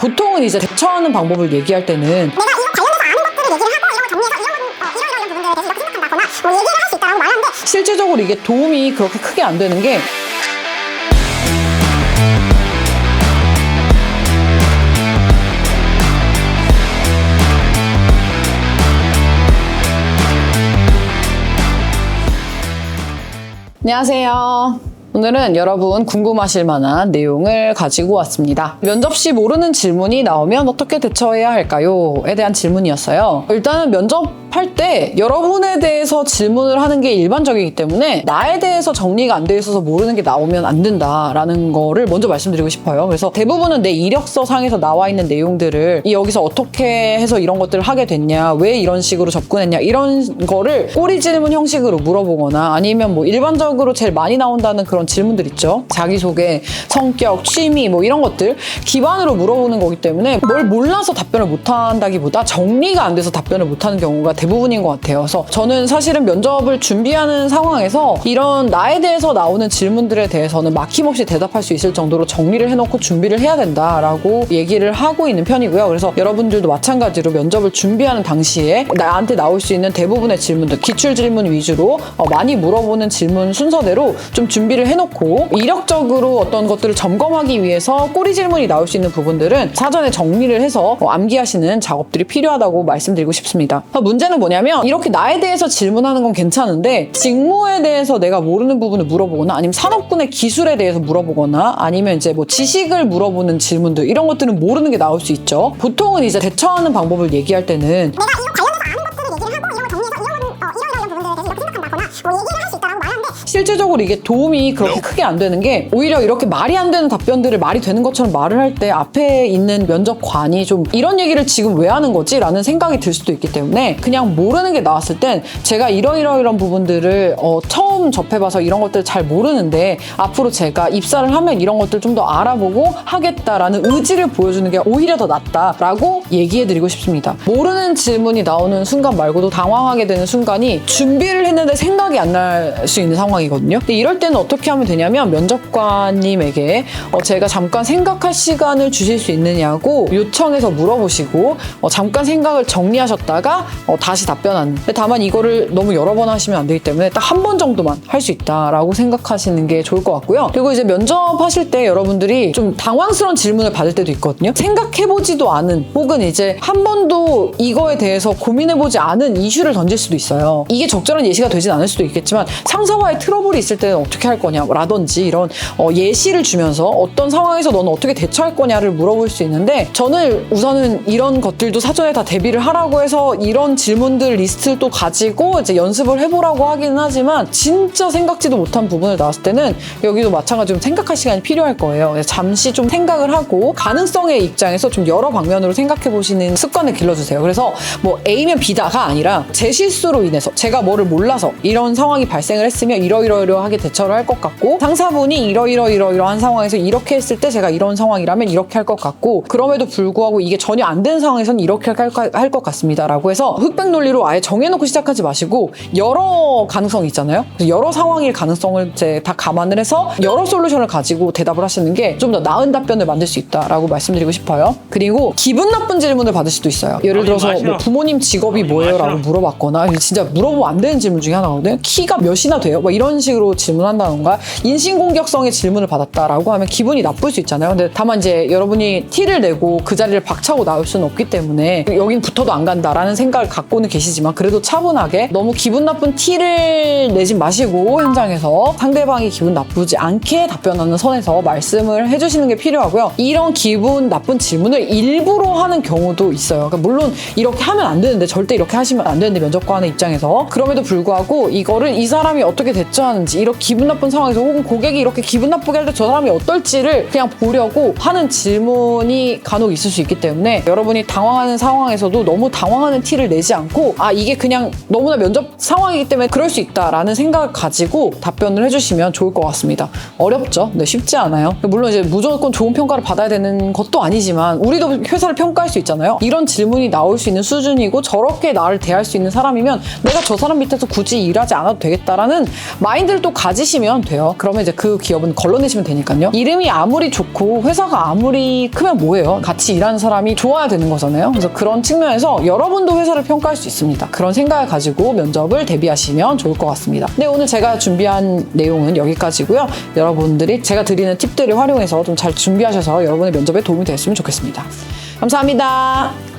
보통은 이제 대처하는 방법을 얘기할 때는 내가 이거 관련해서 아는 것들을 얘기를 하고 이런 걸 정리해서 이런 부분들에 대해서 이렇게 생각한다거나 뭐 얘기를 할 수 있다라고 말하는데 실질적으로 이게 도움이 그렇게 크게 안 되는 게 안녕하세요. 오늘은 여러분 궁금하실 만한 내용을 가지고 왔습니다. 면접 시 모르는 질문이 나오면 어떻게 대처해야 할까요? 에 대한 질문이었어요. 일단은 면접할 때 여러분에 대해서 질문을 하는 게 일반적이기 때문에 나에 대해서 정리가 안 돼 있어서 모르는 게 나오면 안 된다라는 거를 먼저 말씀드리고 싶어요. 그래서 대부분은 내 이력서 상에서 나와 있는 내용들을 여기서 어떻게 해서 이런 것들을 하게 됐냐, 왜 이런 식으로 접근했냐, 이런 거를 꼬리 질문 형식으로 물어보거나 아니면 뭐 일반적으로 제일 많이 나온다는 그런 질문들 있죠. 자기소개, 성격, 취미 뭐 이런 것들 기반으로 물어보는 거기 때문에 뭘 몰라서 답변을 못한다기보다 정리가 안 돼서 답변을 못하는 경우가 대부분인 것 같아요. 그래서 저는 사실은 면접을 준비하는 상황에서 이런 나에 대해서 나오는 질문들에 대해서는 막힘없이 대답할 수 있을 정도로 정리를 해놓고 준비를 해야 된다라고 얘기를 하고 있는 편이고요. 그래서 여러분들도 마찬가지로 면접을 준비하는 당시에 나한테 나올 수 있는 대부분의 질문들, 기출 질문 위주로 많이 물어보는 질문 순서대로 좀 준비를 해놓고 이력적으로 어떤 것들을 점검하기 위해서 꼬리 질문이 나올 수 있는 부분들은 사전에 정리를 해서 암기하시는 작업들이 필요하다고 말씀드리고 싶습니다. 문제는 뭐냐면 이렇게 나에 대해서 질문하는 건 괜찮은데 직무에 대해서 내가 모르는 부분을 물어보거나 아니면 산업군의 기술에 대해서 물어보거나 아니면 이제 뭐 지식을 물어보는 질문들 이런 것들은 모르는 게 나올 수 있죠. 보통은 이제 대처하는 방법을 얘기할 때는 내가 이거 관련해서 아는 것들을 얘기를 하고 이런 걸 정리해서 이런 부분들에 대해서 이렇게 생각한다거나 뭐 얘기를 할 수 있다라고 말하는데 실질적으로 이게 도움이 그렇게 크게 안 되는 게 오히려 이렇게 말이 안 되는 답변들을 말이 되는 것처럼 말을 할 때 앞에 있는 면접관이 좀 이런 얘기를 지금 왜 하는 거지? 라는 생각이 들 수도 있기 때문에 그냥 모르는 게 나왔을 땐 제가 이런 부분들을 처음 접해봐서 이런 것들 잘 모르는데 앞으로 제가 입사를 하면 이런 것들 좀 더 알아보고 하겠다라는 의지를 보여주는 게 오히려 더 낫다라고 얘기해드리고 싶습니다. 모르는 질문이 나오는 순간 말고도 당황하게 되는 순간이 준비를 했는데 생각이 안 날 수 있는 상황이거든요. 근데 이럴 때는 어떻게 하면 되냐면 면접관님에게 제가 잠깐 생각할 시간을 주실 수 있느냐고 요청해서 물어보시고 잠깐 생각을 정리하셨다가 다시 답변하는. 근데 다만 이거를 너무 여러 번 하시면 안 되기 때문에 딱 한 번 정도만 할 수 있다라고 생각하시는 게 좋을 것 같고요. 그리고 이제 면접하실 때 여러분들이 좀 당황스러운 질문을 받을 때도 있거든요. 생각해보지도 않은 혹은 이제 한 번도 이거에 대해서 고민해보지 않은 이슈를 던질 수도 있어요. 이게 적절한 예시가 되진 않을 수도 있겠지만 상사와의 트러블이 있을 때는 어떻게 할 거냐라든지 이런 예시를 주면서 어떤 상황에서 너는 어떻게 대처할 거냐를 물어볼 수 있는데 저는 우선은 이런 것들도 사전에 다 대비를 하라고 해서 이런 질문들 리스트를 또 가지고 이제 연습을 해보라고 하기는 하지만 진짜 생각지도 못한 부분을 나왔을 때는 여기도 마찬가지로 생각할 시간이 필요할 거예요. 잠시 좀 생각을 하고 가능성의 입장에서 좀 여러 방면으로 생각해 보시는 습관을 길러주세요. 그래서 뭐 A면 B다가 아니라 제 실수로 인해서 제가 뭐를 몰라서 이런 상황이 발생을 했으면 이러이러하게 대처를 할 것 같고 상사분이 이러이러한 상황에서 이렇게 했을 때 제가 이런 상황이라면 이렇게 할 것 같고 그럼에도 불구하고 이게 전혀 안 되는 상황에서는 이렇게 할 것 같습니다 라고 해서 흑백 논리로 아예 정해놓고 시작하지 마시고 여러 가능성이 있잖아요. 그래서 여러 상황일 가능성을 이제 다 감안을 해서 여러 솔루션을 가지고 대답을 하시는 게 좀 더 나은 답변을 만들 수 있다라고 말씀드리고 싶어요. 그리고 기분 나쁜 질문을 받을 수도 있어요. 예를 들어서 뭐 부모님 직업이 뭐예요? 라고 물어봤거나 진짜 물어보면 안 되는 질문 중에 하나거든요. 키가 몇이나 돼요? 뭐 이런 식으로 질문한다던가 인신공격성의 질문을 받았다라고 하면 기분이 나쁠 수 있잖아요. 근데 다만 이제 여러분이 티를 내고 그 자리를 박차고 나올 수는 없기 때문에 여긴 붙어도 안 간다라는 생각을 갖고는 계시지만 그래도 차분하게 너무 기분 나쁜 티를 내지 마시고 현장에서 상대방이 기분 나쁘지 않게 답변하는 선에서 말씀을 해주시는 게 필요하고요. 이런 기분 나쁜 질문을 일부러 하는 경우도 있어요. 그러니까 물론 이렇게 하면 안 되는데 절대 이렇게 하시면 안 되는데 면접관의 입장에서 그럼에도 불구하고 이거를 이 사람이 어떻게 대처하는지 이렇게 기분 나쁜 상황에서 혹은 고객이 이렇게 기분 나쁘게 할 때 저 사람이 어떨지를 그냥 보려고 하는 질문이 간혹 있을 수 있기 때문에 여러분이 당황하는 상황에서도 너무 당황하는 티를 내지 않고 이게 그냥 너무나 면접 상황이기 때문에 그럴 수 있다라는 생각을 가지고 답변을 해주시면 좋을 것 같습니다. 어렵죠? 네, 쉽지 않아요. 물론 이제 무조건 좋은 평가를 받아야 되는 것도 아니지만 우리도 회사를 평가할 수 있잖아요. 이런 질문이 나올 수 있는 수준이고 저렇게 나를 대할 수 있는 사람이면 내가 저 사람 밑에서 굳이 일하지 않아도 되겠다라는 마인드를 또 가지시면 돼요. 그러면 이제 그 기업은 걸러내시면 되니까요. 이름이 아무리 좋고 회사가 아무리 크면 뭐예요? 같이 일하는 사람이 좋아야 되는 거잖아요. 그래서 그런 측면에서 여러분도 회사를 평가할 수 있습니다. 그런 생각을 가지고 면접을 대비하시면 좋을 것 같습니다. 네, 오늘 제가 준비한 내용은 여기까지고요. 여러분들이 제가 드리는 팁들을 활용해서 좀 잘 준비하셔서 여러분의 면접에 도움이 됐으면 좋겠습니다. 감사합니다.